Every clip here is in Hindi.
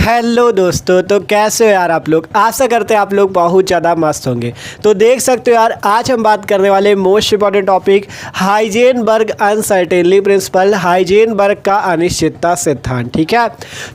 हेलो दोस्तों, तो कैसे हो यार आप लोग। आशा करते हैं आप लोग बहुत ज़्यादा मस्त होंगे। तो देख सकते हो यार, आज हम बात करने वाले most important topic Heisenberg uncertainly principle, Heisenberg का अनिश्चितता सिद्धांत। ठीक है,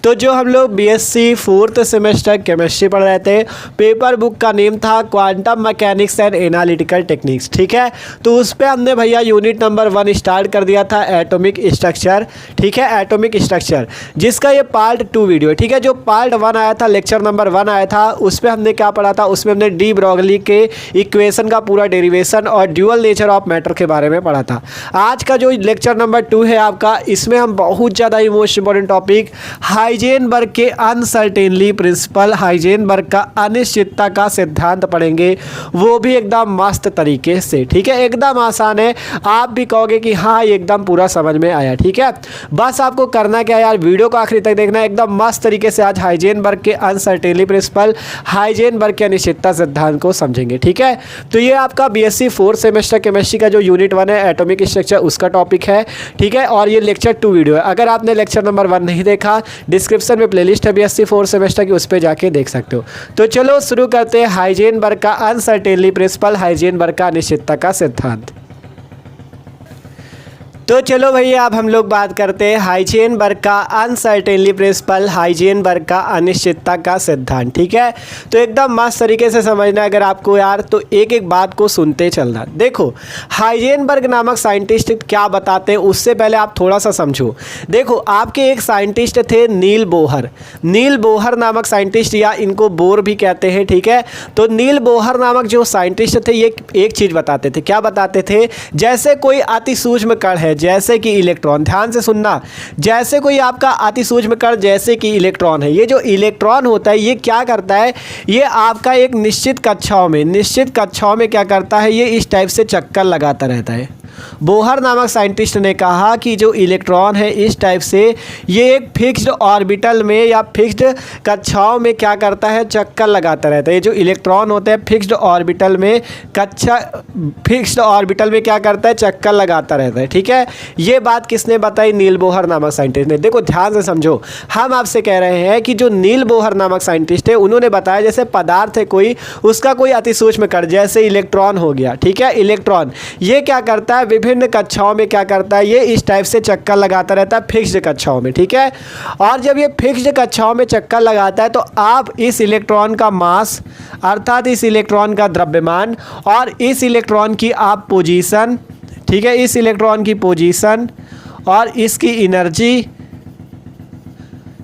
तो जो हम लोग बीएससी फोर्थ सेमेस्टर केमिस्ट्री पढ़ रहे थे, पेपर बुक का नेम था quantum mechanics and analytical techniques. ठीक है, तो उस पर हमने भैया यूनिट नंबर 1 स्टार्ट कर दिया था, एटॉमिक स्ट्रक्चर। ठीक है, एटॉमिक स्ट्रक्चर जिसका ये पार्ट 2 वीडियो। ठीक है, जो पार्ट 1 आया था, लेक्चर नंबर 1 आया था, उस पर हमने क्या पढ़ा था, उसमें हमने डी ब्रोगली के इक्वेशन का पूरा डेरिवेशन और ड्यूअल नेचर ऑफ मैटर के बारे में पढ़ा था। आज का जो लेक्चर नंबर 2 है आपका, इसमें हम बहुत ज़्यादा ही मोस्ट इंपॉर्टेंट टॉपिक हाइजेनबर्ग के अनसर्टेनली प्रिंसिपल, हाइजेनबर्ग का अनिश्चितता का सिद्धांत पढ़ेंगे, वो भी एकदम मस्त तरीके से। ठीक है, एकदम आसान है, आप भी कहोगे कि हाँ ये एकदम पूरा समझ में आया। ठीक है, बस आपको करना क्या है यार, वीडियो को आखिरी तक देखना है, एकदम मस्त तरीके से आज हाइजेनबर्ग के अनसर्टेनली प्रिंसिपल, हाइजेनबर्ग के अनिश्चितता सिद्धांत को समझेंगे। ठीक है, तो ये आपका बीएससी फोर्थ सेमेस्टर केमिस्ट्री का जो यूनिट 1 है, एटॉमिक स्ट्रक्चर, उसका टॉपिक है। ठीक है, और ये लेक्चर 2 वीडियो है। अगर आपने लेक्चर नंबर 1 नहीं देखा, डिस्क्रिप्शन में प्लेलिस्ट है बीएससी फोर्थ सेमेस्टर की, उस पर जाके देख सकते हो। तो चलो शुरू करते हैं हाइजेनबर्ग का अनसर्टेनली प्रिंसिपल, हाइजेनबर्ग का अनिश्चितता का सिद्धांत। तो चलो भैया, अब हम लोग बात करते हैं हाइजेनबर्ग का अनसर्टेनली प्रिंसिपल, हाइजेनबर्ग का अनिश्चितता का सिद्धांत। ठीक है, तो एकदम मस्त तरीके से समझना है अगर आपको यार, तो एक एक बात को सुनते चलना। देखो, हाइजेनबर्ग नामक साइंटिस्ट क्या बताते हैं, उससे पहले आप थोड़ा सा समझो। देखो, आपके एक साइंटिस्ट थे नील बोहर, नील बोहर नामक साइंटिस्ट, या इनको बोर भी कहते हैं। ठीक है, तो नील बोहर नामक जो साइंटिस्ट थे, ये एक चीज़ बताते थे। क्या बताते थे? जैसे कोई अति सूक्ष्म कण है, जैसे कि इलेक्ट्रॉन, ध्यान से सुनना, जैसे कोई आपका अति सूक्ष्म कण जैसे कि इलेक्ट्रॉन है, ये जो इलेक्ट्रॉन होता है ये क्या करता है, ये आपका एक निश्चित कक्षाओं में क्या करता है, ये इस टाइप से चक्कर लगाता रहता है। बोहर नामक साइंटिस्ट ने कहा कि जो इलेक्ट्रॉन है इस टाइप से, ये एक फिक्स्ड ऑर्बिटल में या फिक्स्ड कक्षाओं में क्या करता है, चक्कर लगाता रहता है। ये जो इलेक्ट्रॉन होता है फिक्स्ड ऑर्बिटल में क्या करता है, चक्कर लगाता रहता है। ठीक है, ये बात किसने बताई? नील बोहर नामक साइंटिस्ट ने। देखो ध्यान से समझो, हम आपसे कह रहे हैं कि जो नील बोहर नामक साइंटिस्ट है, उन्होंने बताया जैसे पदार्थ है कोई, उसका कोई अति सूक्ष्म कण जैसे इलेक्ट्रॉन हो गया। ठीक है, इलेक्ट्रॉन ये क्या करता है, विभिन्न कक्षाओं में क्या करता है, ये इस टाइप से चक्कर लगाता रहता है फिक्स्ड कक्षाओं में। ठीक है, और जब ये फिक्स्ड कक्षाओं में चक्कर लगाता है, तो आप इस इलेक्ट्रॉन का मास, अर्थात इस इलेक्ट्रॉन का द्रव्यमान, और इस इलेक्ट्रॉन की आप पोजीशन, ठीक है, इस इलेक्ट्रॉन की पोजीशन और इसकी एनर्जी,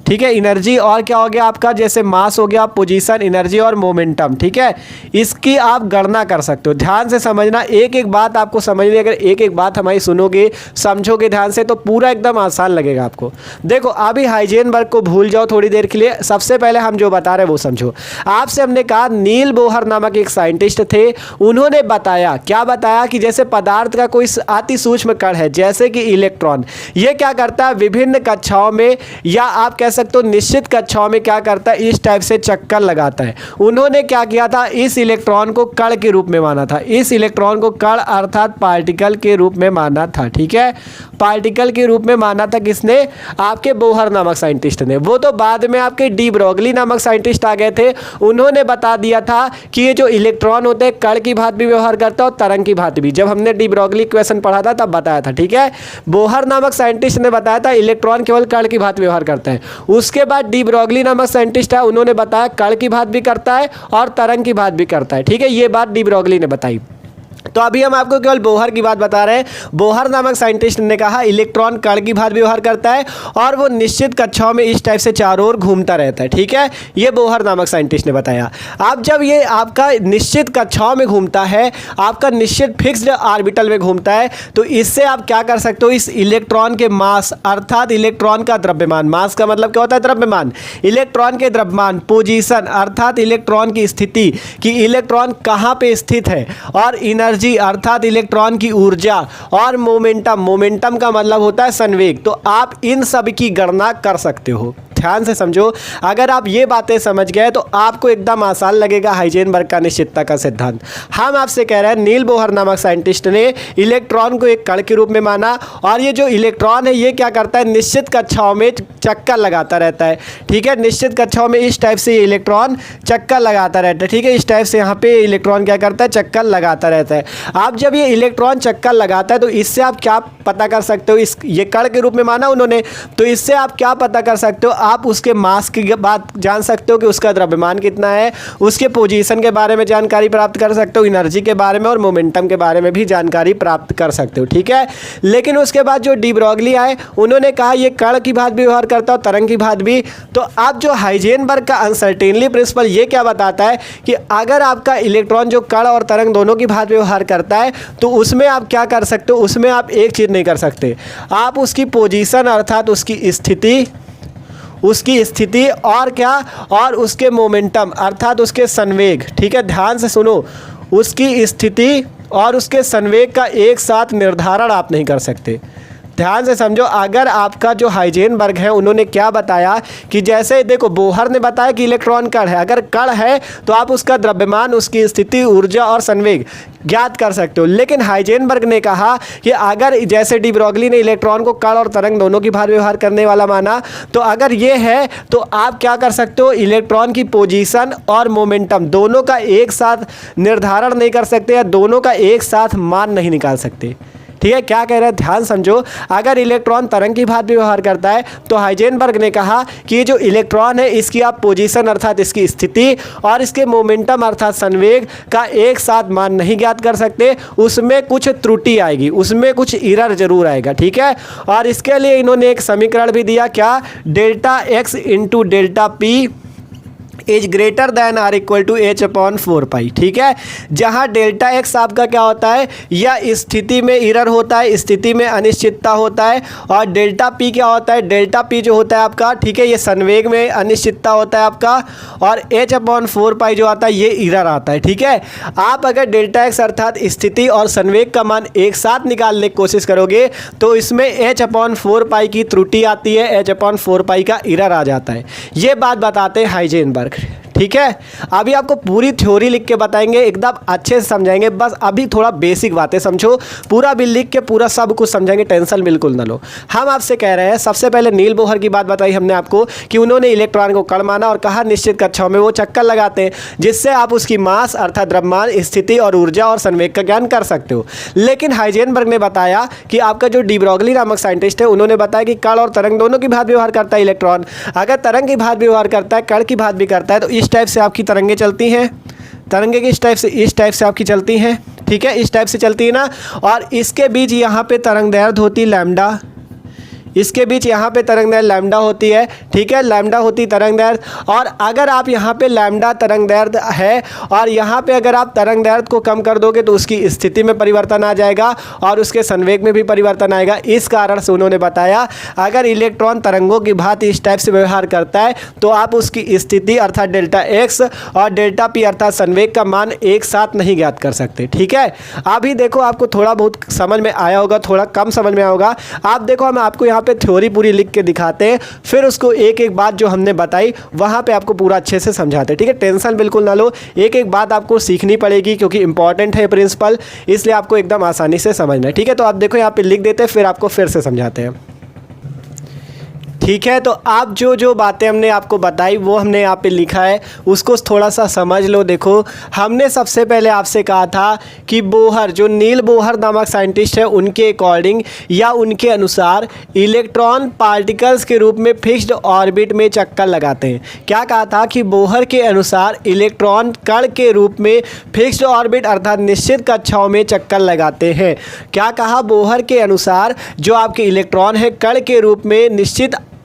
ठीक है, एनर्जी और क्या हो गया आपका, जैसे मास हो गया, पोजीशन, एनर्जी और मोमेंटम। ठीक है, इसकी आप गणना कर सकते हो। ध्यान से समझना, एक एक बात आपको समझनी, अगर एक एक बात हमारी सुनोगे, समझोगे ध्यान से, तो पूरा एकदम आसान लगेगा आपको। देखो, अभी हाइजेनबर्ग को भूल जाओ थोड़ी देर के लिए, सबसे पहले हम जो बता रहे हैं वो समझो। आपसे हमने कहा नील बोहर नामक एक साइंटिस्ट थे, उन्होंने बताया, क्या बताया कि जैसे पदार्थ का कोई अति सूक्ष्म कण है जैसे कि इलेक्ट्रॉन, ये क्या करता है, विभिन्न कक्षाओं में या आप कह सकते हो निश्चित कक्षाओं में क्या करता है, इस टाइप से चक्कर लगाता है। उन्होंने क्या किया था, इस इलेक्ट्रॉन को कण के रूप में माना था, इस इलेक्ट्रॉन को कण अर्थात पार्टिकल के रूप में माना था। ठीक है, पार्टिकल के रूप में माना था किसने, आपके बोहर नामक साइंटिस्ट ने। वो तो बाद में आपके डी ब्रोगली नामक साइंटिस्ट आ गए थे, उन्होंने बता दिया था कि ये जो इलेक्ट्रॉन होते हैं कण की भांति भी व्यवहार करता है और तरंग की भांति भी। जब हमने डी ब्रोगली इक्वेशन पढ़ा था तब बताया था। ठीक है, बोहर नामक साइंटिस्ट ने बताया था इलेक्ट्रॉन केवल कण की भांति व्यवहार करता है। उसके बाद डी ब्रोगली नामक साइंटिस्ट है, उन्होंने बताया कण की भांति भी करता है और तरंग की भांति भी करता है। ठीक है, ये बात डी ब्रोगली ने बताई। तो अभी हम आपको केवल बोहर की बात बता रहे हैं। बोहर नामक साइंटिस्ट ने कहा इलेक्ट्रॉन कण की भांति व्यवहार करता है और वो निश्चित कक्षाओं में इस टाइप से चारों ओर घूमता रहता है। ठीक है, ये बोहर नामक साइंटिस्ट ने बताया। अब जब ये आपका निश्चित कक्षाओं में घूमता है, आपका निश्चित फिक्स्ड ऑर्बिटल में घूमता है, तो इससे आप क्या कर सकते हो, इस इलेक्ट्रॉन के मास अर्थात इलेक्ट्रॉन का द्रव्यमान, मास का मतलब क्या होता है, द्रव्यमान, इलेक्ट्रॉन के द्रव्यमान, पोजीशन अर्थात इलेक्ट्रॉन की स्थिति कि इलेक्ट्रॉन कहाँ पे स्थित है, और एनर्जी अर्थात इलेक्ट्रॉन की ऊर्जा, और मोमेंटम, मोमेंटम का मतलब होता है संवेग। तो आप इन सब की गणना कर सकते हो। ध्यान से समझो, अगर आप ये बातें समझ गए तो आपको एकदम आसान लगेगा हाइजेनबर्ग का निश्चितता का सिद्धांत। हम आपसे कह रहे हैं नील बोहर नामक साइंटिस्ट ने इलेक्ट्रॉन को एक कण के रूप में माना, और ये जो इलेक्ट्रॉन है ये क्या करता है, निश्चित कक्षाओं में चक्कर लगाता रहता है। ठीक है, निश्चित कक्षाओं में इस टाइप से ये इलेक्ट्रॉन चक्कर लगाता रहता है। ठीक है, इस टाइप से यहाँ पे इलेक्ट्रॉन क्या करता है, चक्कर लगाता रहता है। आप जब ये इलेक्ट्रॉन चक्कर लगाता है तो इससे आप क्या पता कर सकते हो, इस ये कण के रूप में माना उन्होंने, तो इससे आप क्या पता कर सकते हो, आप उसके मास की बात जान सकते हो कि उसका द्रव्यमान कितना है, उसके पोजीशन के बारे में जानकारी प्राप्त कर सकते हो, एनर्जी के बारे में और मोमेंटम के बारे में भी जानकारी प्राप्त कर सकते हो। ठीक है, लेकिन उसके बाद जो डी ब्रॉगली आए उन्होंने कहा ये कण की बात भी व्यवहार करता है, तरंग की बात भी। तो अब जो हाइजेनबर्ग का अनसर्टेनली प्रिंसिपल ये क्या बताता है कि अगर आपका इलेक्ट्रॉन जो कण और तरंग दोनों की बात व्यवहार करता है तो उसमें आप क्या कर सकते हो, उसमें आप एक चीज़ नहीं कर सकते, आप उसकी पोजीशन अर्थात उसकी स्थिति और क्या, और उसके मोमेंटम अर्थात उसके संवेग। ठीक है, ध्यान से सुनो, उसकी स्थिति और उसके संवेग का एक साथ निर्धारण आप नहीं कर सकते। ध्यान से समझो, अगर आपका जो हाइजेनबर्ग है उन्होंने क्या बताया कि जैसे देखो बोहर ने बताया कि इलेक्ट्रॉन कण है, अगर कण है तो आप उसका द्रव्यमान, उसकी स्थिति, ऊर्जा और संवेग ज्ञात कर सकते हो। लेकिन हाइजेनबर्ग ने कहा कि अगर जैसे डी ब्रॉगली ने इलेक्ट्रॉन को कण और तरंग दोनों की बात व्यवहार करने वाला माना, तो अगर ये है तो आप क्या कर सकते हो, इलेक्ट्रॉन की पोजीशन और मोमेंटम दोनों का एक साथ निर्धारण नहीं कर सकते या दोनों का एक साथ मान नहीं निकाल सकते। ठीक है, क्या कह रहे हैं, ध्यान समझो, अगर इलेक्ट्रॉन तरंग की बात व्यवहार करता है तो हाइजेनबर्ग ने कहा कि ये जो इलेक्ट्रॉन है इसकी आप पोजीशन अर्थात इसकी स्थिति और इसके मोमेंटम अर्थात संवेग का एक साथ मान नहीं ज्ञात कर सकते, उसमें कुछ त्रुटि आएगी, उसमें कुछ एरर जरूर आएगा। ठीक है, और इसके लिए इन्होंने एक समीकरण भी दिया, क्या, delta X into delta P is greater than or equal to H upon 4 pi. ठीक है, जहां डेल्टा एक्स आपका क्या होता है, या स्थिति में एरर होता है, स्थिति में अनिश्चितता होता है, और डेल्टा पी क्या होता है, डेल्टा पी जो होता है आपका, ठीक है, ये संवेग में अनिश्चितता होता है आपका, और एच अपॉन 4 पाई जो आता है ये एरर आता है। ठीक है, आप अगर डेल्टा एक्स अर्थात स्थिति और संवेग का मान एक साथ निकालने की कोशिश करोगे तो इसमें एच अपॉन 4 पाई की त्रुटि आती है, एच अपॉन 4 पाई का एरर आ जाता है। ये बात बताते हैं हाइजेनबर्ग। ठीक है, अभी आपको पूरी थ्योरी लिख के बताएंगे, एकदम अच्छे से समझाएंगे, बस अभी थोड़ा बेसिक बातें समझो, पूरा भी लिख के पूरा सब कुछ समझाएंगे, टेंशन बिल्कुल ना लो। हम आपसे कह रहे हैं, सबसे पहले नील बोहर की बात बताई हमने आपको कि उन्होंने इलेक्ट्रॉन को कण माना और कहा निश्चित कक्षाओं में वो चक्कर लगाते हैं जिससे आप उसकी मास अर्थात द्रव्यमान, स्थिति और ऊर्जा और संवेग का ज्ञान कर सकते हो। लेकिन हाइजेनबर्ग ने बताया कि आपका जो डी ब्रॉगली नामक साइंटिस्ट है उन्होंने बताया कि कण और तरंग दोनों की बात व्यवहार करता है इलेक्ट्रॉन, अगर तरंग की बात व्यवहार करता है, कण की बात भी करता है, तो इस टाइप से आपकी तरंगें चलती हैं, तरंगे की इस टाइप से आपकी चलती हैं। ठीक है, इस टाइप से चलती है ना, और इसके बीच यहाँ पे तरंग दैर्ध्य होती है लैम्डा, इसके बीच यहाँ पे तरंग दैर्ध्य लैम्डा होती है। ठीक है, लैम्डा होती तरंग दैर्ध्य, और अगर आप यहाँ पे लैम्डा तरंग दैर्ध्य है और यहाँ पे अगर आप तरंग दैर्ध्य को कम कर दोगे तो उसकी स्थिति में परिवर्तन आ जाएगा और उसके संवेग में भी परिवर्तन आएगा। इस कारण से उन्होंने बताया अगर इलेक्ट्रॉन तरंगों की भांति इस टाइप से व्यवहार करता है तो आप उसकी स्थिति अर्थात डेल्टा एक्स और डेल्टा पी अर्थात संवेग का मान एक साथ नहीं ज्ञात कर सकते। ठीक है, अभी देखो आपको थोड़ा बहुत समझ में आया होगा, थोड़ा कम समझ में आया होगा। आप देखो हम आपको यहाँ पे थ्योरी पूरी लिख के दिखाते हैं, फिर उसको एक एक बात जो हमने बताई वहां पे आपको पूरा अच्छे से समझाते हैं। ठीक है, टेंशन बिल्कुल ना लो, एक एक बात आपको सीखनी पड़ेगी क्योंकि इंपॉर्टेंट है प्रिंसिपल, इसलिए आपको एकदम आसानी से समझना है। ठीक है, तो आप देखो यहाँ पे लिख देते हैं, फिर आपको फिर से समझाते हैं। ठीक है, तो आप जो जो बातें हमने आपको बताई वो हमने यहाँ पे लिखा है, उसको थोड़ा सा समझ लो। देखो हमने सबसे पहले आपसे कहा था कि बोहर, जो नील बोहर नामक साइंटिस्ट है, उनके अकॉर्डिंग या उनके अनुसार इलेक्ट्रॉन पार्टिकल्स के रूप में फिक्स्ड ऑर्बिट में चक्कर लगाते हैं। क्या कहा था कि बोहर के अनुसार इलेक्ट्रॉन कण के रूप में फिक्स्ड ऑर्बिट अर्थात निश्चित कक्षाओं में चक्कर लगाते हैं। क्या कहा, बोहर के अनुसार जो आपके इलेक्ट्रॉन है कण के रूप में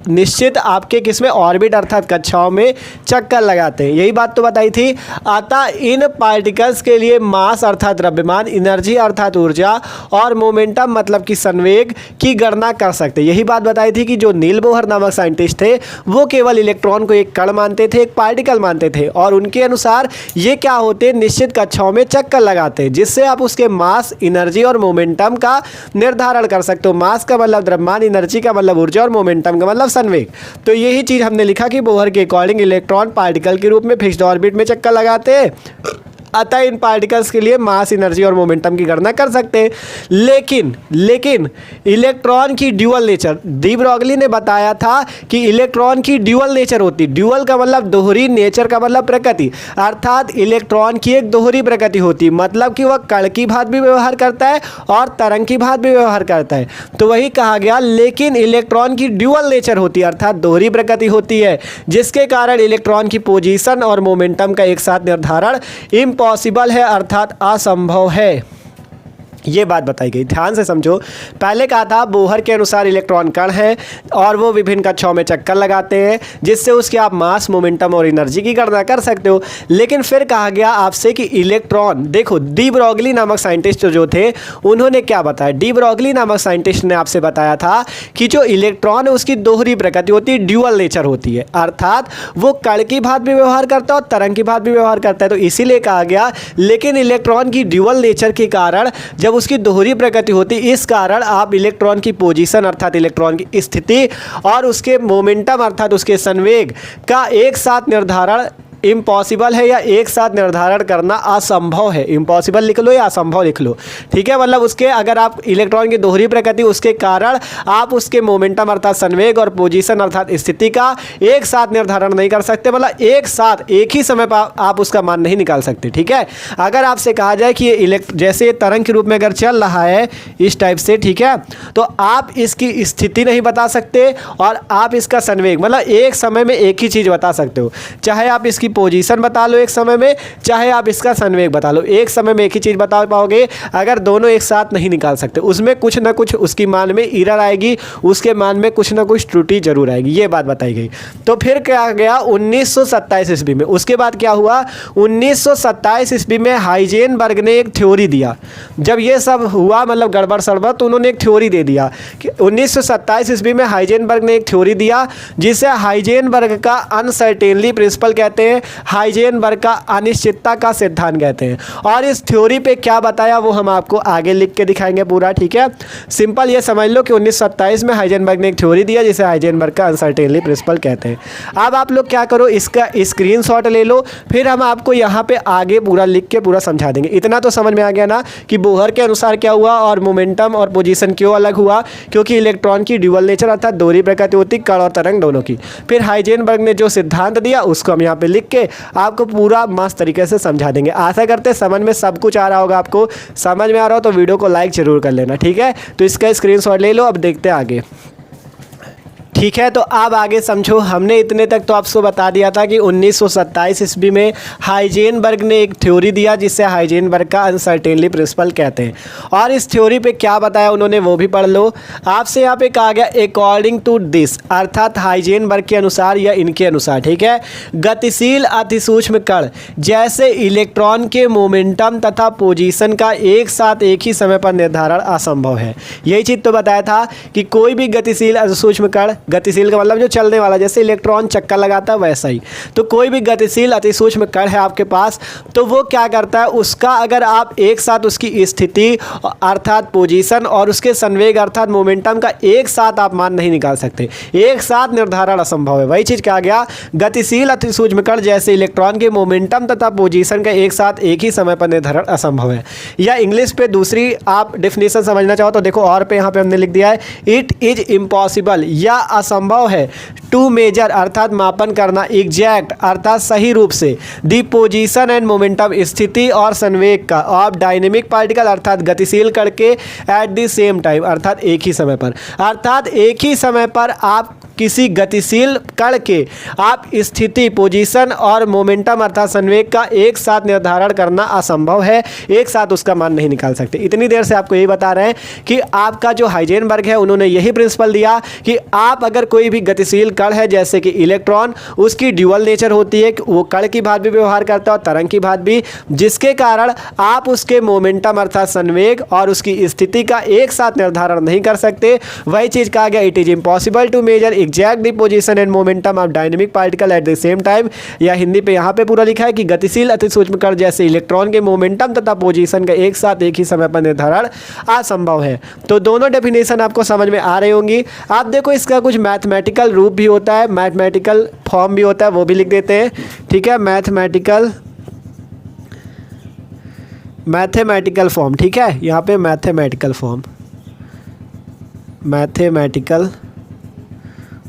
निश्चित आपके किसमें ऑर्बिट अर्थात कक्षाओं में चक्कर लगाते हैं, यही बात तो बताई थी। अतः इन पार्टिकल्स के लिए मास अर्थात द्रव्यमान, एनर्जी अर्थात ऊर्जा और मोमेंटम मतलब कि संवेग की गणना कर सकते हैं। यही बात बताई थी कि जो नील बोहर नामक साइंटिस्ट थे वो केवल इलेक्ट्रॉन को एक कण मानते थे, एक पार्टिकल मानते थे, और उनके अनुसार ये क्या होते, निश्चित कक्षाओं में चक्कर लगाते हैं जिससे आप उसके मास, एनर्जी और मोमेंटम का निर्धारण कर सकते हो। मास का मतलब द्रव्यमान, एनर्जी का मतलब ऊर्जा और मोमेंटम का मतलब संवेग। तो यही चीज़ हमने लिखा कि बोहर के अकॉर्डिंग इलेक्ट्रॉन पार्टिकल के रूप में फिक्स्ड ऑर्बिट में चक्कर लगाते हैं, अतः इन पार्टिकल्स के लिए मास, एनर्जी और मोमेंटम की गणना कर सकते हैं। लेकिन इलेक्ट्रॉन की ड्यूअल नेचर, डी ब्रॉगली ने बताया था कि इलेक्ट्रॉन की ड्यूअल नेचर होती है। ड्यूअल का मतलब दोहरी, नेचर का मतलब प्रकृति, अर्थात इलेक्ट्रॉन की एक दोहरी प्रकृति होती है, मतलब कि वह कण की भांति भी व्यवहार करता है और तरंग की भांति भी व्यवहार करता है। तो वही कहा गया, लेकिन इलेक्ट्रॉन की ड्यूअल नेचर होती है, अर्थात दोहरी प्रकृति होती है, जिसके कारण इलेक्ट्रॉन की पोजीशन और मोमेंटम का एक साथ निर्धारण इम्पॉसिबल है, अर्थात असंभव है। ये बात बताई गई, ध्यान से समझो। पहले कहा था बोहर के अनुसार इलेक्ट्रॉन कण हैं और वो विभिन्न कक्षाओं में चक्कर लगाते हैं, जिससे उसके आप मास, मोमेंटम और एनर्जी की गणना कर सकते हो। लेकिन फिर कहा गया आपसे कि इलेक्ट्रॉन, देखो डी ब्रॉगली नामक साइंटिस्ट जो थे उन्होंने क्या बताया, डी ब्रॉगली नामक साइंटिस्ट ने आपसे बताया था कि जो इलेक्ट्रॉन है उसकी दोहरी प्रकृति होती है, ड्यूअल नेचर होती है, अर्थात वो कण की भांति भी व्यवहार करता है और तरंग की भांति भी व्यवहार करता है। तो इसीलिए कहा गया, लेकिन इलेक्ट्रॉन की ड्यूअल नेचर के कारण, जब उसकी दोहरी प्रकृति होती, इस कारण आप इलेक्ट्रॉन की पोजीशन अर्थात इलेक्ट्रॉन की स्थिति और उसके मोमेंटम अर्थात उसके संवेग का एक साथ निर्धारण इम्पॉसिबल है, या एक साथ निर्धारण करना असंभव है। इम्पॉसिबल लिख लो या असंभव लिख लो, ठीक है। मतलब उसके, अगर आप इलेक्ट्रॉन की दोहरी प्रकृति, उसके कारण आप उसके मोमेंटम अर्थात संवेग और पोजीशन अर्थात स्थिति का एक साथ निर्धारण नहीं कर सकते, मतलब एक साथ एक ही समय पर आप उसका मान नहीं निकाल सकते, ठीक है। अगर आपसे कहा जाए कि ये जैसे ये तरंग के रूप में अगर चल रहा है इस टाइप से, ठीक है, तो आप इसकी स्थिति नहीं बता सकते और आप इसका संवेग, मतलब एक समय में एक ही चीज़ बता सकते हो, चाहे आप इसकी पोजीशन बता लो एक समय में, चाहे आप इसका संवेग बता लो, एक समय में एक ही चीज बता पाओगे। अगर दोनों एक साथ नहीं निकाल सकते, उसमें कुछ ना कुछ उसकी मान में एरर आएगी, उसके मान में कुछ ना कुछ त्रुटि जरूर आएगी, ये बात बताई गई। तो फिर क्या गया 1927 ईस्वी में, उसके बाद क्या हुआ 1927 ईस्वी में हाइजेनबर्ग ने एक थ्योरी दिया। जब ये सब हुआ, मतलब गड़बड़ सड़बड़, तो उन्होंने एक थ्योरी दे दिया कि 1927 ईस्वी में हाइजेनबर्ग ने एक थ्योरी दिया, जिसे हाइजेनबर्ग का अनसर्टेनली प्रिंसिपल कहते हैं, हाइजेनबर्ग का अनिश्चितता का सिद्धांत कहते हैं। और इस थ्योरी पे क्या बताया वो हम आपको आगे लिख के दिखाएंगे पूरा, ठीक है। सिंपल ये समझ लो कि 1927 में हाइजेनबर्ग ने एक थ्योरी दिया, जिसे हाइजेनबर्ग का अनसर्टेनली प्रिंसिपल कहते हैं। अब आप लोग क्या करो, इसका स्क्रीनशॉट ले लो, फिर हम आपको यहाँ पे आगे पूरा लिख के पूरा समझा देंगे। इतना तो समझ में आ गया ना कि बोहर के अनुसार क्या हुआ और मोमेंटम और पोजीशन क्यों अलग हुआ, क्योंकि इलेक्ट्रॉन की ड्यूअल नेचर अर्थात दोहरी प्रकृति होती कण और तरंग दोनों की। फिर हाइजेनबर्ग ने जो सिद्धांत दिया उसको हम यहाँ पे लिख के आपको पूरा मस्त तरीके से समझा देंगे। आशा करते हैं समझ में सब कुछ आ रहा होगा, आपको समझ में आ रहा हो तो वीडियो को लाइक जरूर कर लेना, ठीक है। तो इसका स्क्रीनशॉट ले लो, अब देखते हैं आगे, ठीक है। तो अब आगे समझो, हमने इतने तक तो आपको बता दिया था कि 1927 ईस्वी में हाइजेनबर्ग ने एक थ्योरी दिया, जिसे हाइजेनबर्ग का अनसर्टेनली प्रिंसिपल कहते हैं। और इस थ्योरी पे क्या बताया उन्होंने वो भी पढ़ लो। आपसे यहाँ पे कहा गया अकॉर्डिंग टू दिस, अर्थात हाइजेनबर्ग के अनुसार या इनके अनुसार, ठीक है, गतिशील अतिसूक्ष्म कण जैसे इलेक्ट्रॉन के मोमेंटम तथा पोजीशन का एक साथ एक ही समय पर निर्धारण असंभव है। यही चीज़ तो बताया था कि कोई भी गतिशील अतिसूक्ष्म कण, गतिशील का मतलब जो चलने वाला, जैसे इलेक्ट्रॉन चक्कर लगाता है वैसा ही, तो कोई भी गतिशील अतिसूक्ष्म कण है आपके पास, तो वो क्या करता है, उसका अगर आप एक साथ उसकी स्थिति अर्थात पोजीशन और उसके संवेग अर्थात मोमेंटम का एक साथ आप मान नहीं निकाल सकते, एक साथ निर्धारण असंभव है। वही चीज़ कहा गया, गतिशील अतिसूक्ष्म कण जैसे इलेक्ट्रॉन के मोमेंटम तथा पोजीशन का एक साथ एक ही समय पर निर्धारण असंभव है। या इंग्लिश पे दूसरी आप डेफिनेशन समझना चाहो तो देखो, और पे यहाँ पे हमने लिख दिया है, इट इज इम्पॉसिबल या असंभव है टू मेजर अर्थात मापन करना, एग्जैक्ट अर्थात सही रूप से, दी पोजीशन एंड मोमेंटम स्थिति और संवेग का ऑफ डायनेमिक पार्टिकल अर्थात गतिशील कण के एट द सेम टाइम अर्थात एक ही समय पर, अर्थात एक ही समय पर आप किसी गतिशील कण के आप स्थिति, पोजीशन और मोमेंटम अर्थात संवेग का एक साथ निर्धारण करना असंभव है, एक साथ उसका मान नहीं निकाल सकते। इतनी देर से आपको यही बता रहे हैं कि आपका जो हाइजेनबर्ग है उन्होंने यही प्रिंसिपल दिया कि आप अगर कोई भी गतिशील कण है जैसे कि इलेक्ट्रॉन, उसकी ड्यूअल नेचर होती है, वो कण की भांति भी व्यवहार करता है और तरंग की भांति भी, जिसके कारण आप उसके मोमेंटम अर्थात संवेग और उसकी स्थिति का एक साथ निर्धारण नहीं कर सकते। वही चीज कहा गया, it is impossible to measure exact the position and momentum of dynamic particle at the same time, या हिंदी पे यहाँ पे पूरा लिखा है कि गतिशील अतिसूक्ष्म कण जैसे इलेक्ट्रॉन के मोमेंटम तथा पोजीशन का एक साथ एक ही समय पर निर्धारण असंभव है। तो दोनों डेफिनेशन आपको समझ में आ रही होंगी। आप देखो इसका कुछ कुछ मैथमेटिकल रूप भी होता है, मैथमेटिकल फॉर्म भी होता है, वो भी लिख देते हैं। ठीक है, मैथमेटिकल फॉर्म। ठीक है, यहाँ पे मैथमेटिकल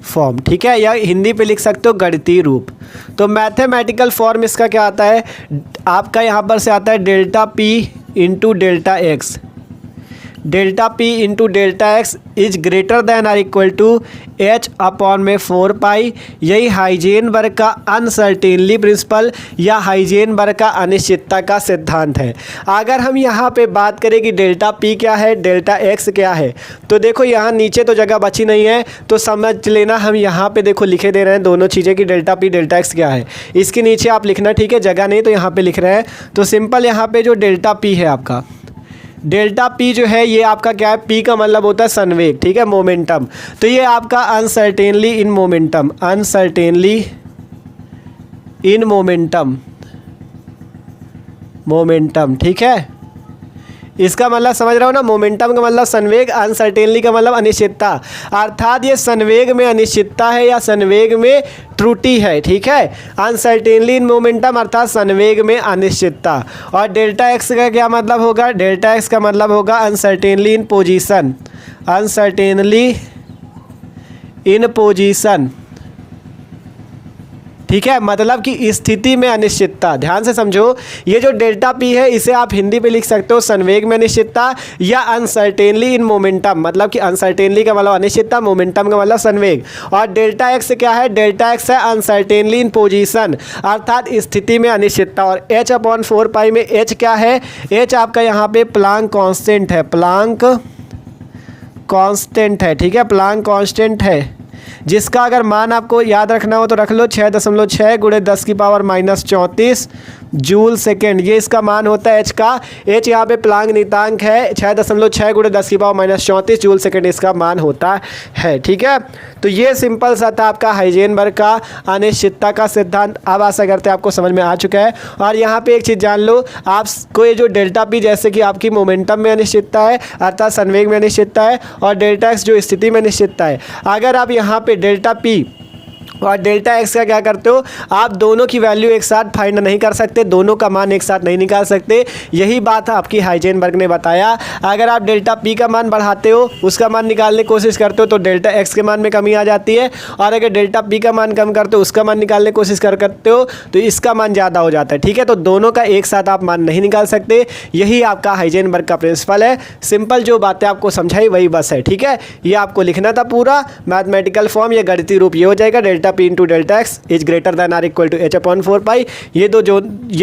फॉर्म। ठीक है, या हिंदी पे लिख सकते हो गणितीय रूप। तो मैथमेटिकल फॉर्म इसका क्या आता है, आपका यहाँ पर से आता है delta P into delta X. Delta P into delta X is greater than or equal to H upon में 4 पाई। यही हाइजेनबर्ग का अनसर्टेनली प्रिंसिपल या हाइजेनबर्ग का अनिश्चितता का सिद्धांत है। अगर हम यहाँ पे बात करें कि डेल्टा पी क्या है, डेल्टा एक्स क्या है, तो देखो यहाँ नीचे तो जगह बची नहीं है, तो समझ लेना हम यहाँ पे देखो लिखे दे रहे हैं दोनों चीज़ें कि डेल्टा पी डेल्टा एक्स क्या है। इसके नीचे आप लिखना, ठीक है, जगह नहीं तो यहाँ पे लिख रहे हैं। तो सिंपल यहाँ पे जो डेल्टा पी है आपका, डेल्टा पी जो है ये आपका क्या है, पी का मतलब होता है संवेग। ठीक है, मोमेंटम। तो ये आपका अनसर्टेनली इन मोमेंटम। ठीक है, इसका मतलब समझ रहे हो ना, मोमेंटम का मतलब संवेग, अनसर्टेनली का मतलब अनिश्चितता। अर्थात ये संवेग में अनिश्चितता है या संवेग में त्रुटि है। ठीक है, अनसर्टेनली इन मोमेंटम अर्थात संवेग में अनिश्चितता। और डेल्टा एक्स का क्या मतलब होगा, डेल्टा एक्स का मतलब होगा अनसर्टेनली इन पोजीशन। ठीक है, मतलब कि स्थिति में अनिश्चितता। ध्यान से समझो, ये जो डेल्टा पी है इसे आप हिंदी पे लिख सकते हो संवेग में अनिश्चितता या अनसर्टेनली इन मोमेंटम। मतलब कि अनसर्टेनली का मतलब अनिश्चितता, मोमेंटम का मतलब संवेग। और डेल्टा एक्स क्या है, डेल्टा एक्स है अनसर्टेनली इन पोजीशन अर्थात स्थिति में अनिश्चितता। और एच अपॉन 4 पाई में एच क्या है, एच आपका यहाँ पे प्लांक कांस्टेंट है, ठीक है, प्लांक कांस्टेंट है, जिसका अगर मान आपको याद रखना हो तो रख लो 6.6 गुणे 10 की पावर -34 जूल सेकेंड। ये इसका मान होता है एच का। एच यहाँ पे प्लांक नियतांक है, 6.6 गुणे 10 की पावर -34 जूल सेकेंड इसका मान होता है। ठीक है, तो ये सिंपल सा था आपका हाइजेनबर्ग का अनिश्चितता का सिद्धांत। अब आशा करते हैं आपको समझ में आ चुका है। और यहाँ पे एक चीज़ जान लो, आपको ये जो डेल्टा पी जैसे कि आपकी मोमेंटम में अनिश्चितता है अर्थात संवेग में अनिश्चितता है, और डेल्टा एक्स जो स्थिति में अनिश्चितता है। अगर आप यहाँ पे डेल्टा पी और डेल्टा एक्स का क्या करते हो, आप दोनों की वैल्यू एक साथ फाइंड नहीं कर सकते, दोनों का मान एक साथ नहीं निकाल सकते। यही बात आपकी हाइजेनबर्ग ने बताया। अगर आप डेल्टा पी का मान बढ़ाते हो, उसका मान निकालने की कोशिश करते हो, तो डेल्टा एक्स के मान में कमी आ जाती है। और अगर डेल्टा पी का मान कम करते हो, उसका मान निकालने की कोशिश करते हो, तो इसका मान ज़्यादा हो जाता है। ठीक है, तो दोनों का एक साथ आप मान नहीं निकाल सकते। यही आपका हाइजेनबर्ग का प्रिंसिपल है। सिंपल जो बातें आपको समझाई वही बस है। ठीक है, ये आपको लिखना था पूरा मैथमेटिकल फॉर्म, ये गणितीय रूप ये हो जाएगा, delta P into delta X is greater than or equal to H upon 4 pi. ये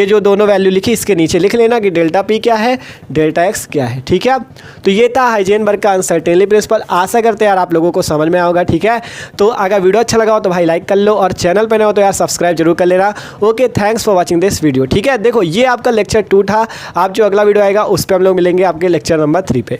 जो दोनों वैल्यू लिखी इसके नीचे लिख लेना कि डेल्टा पी क्या है, डेल्टा एक्स क्या है। ठीक है, तो ये था हाइजेनबर्ग का अनसर्टेनली प्रिंसिपल। आशा करते हैं यार आप लोगों को समझ में आएगा। ठीक है, तो अगर वीडियो अच्छा लगा हो तो भाई लाइक कर लो, और चैनल पर नए हो तो यार सब्सक्राइब जरूर कर लेना। Okay, thanks for watching this video. ठीक है, देखो ये आपका लेक्चर 2 था। आप जो अगला वीडियो आएगा उस पर हम लोग मिलेंगे आपके लेक्चर नंबर 3 पे।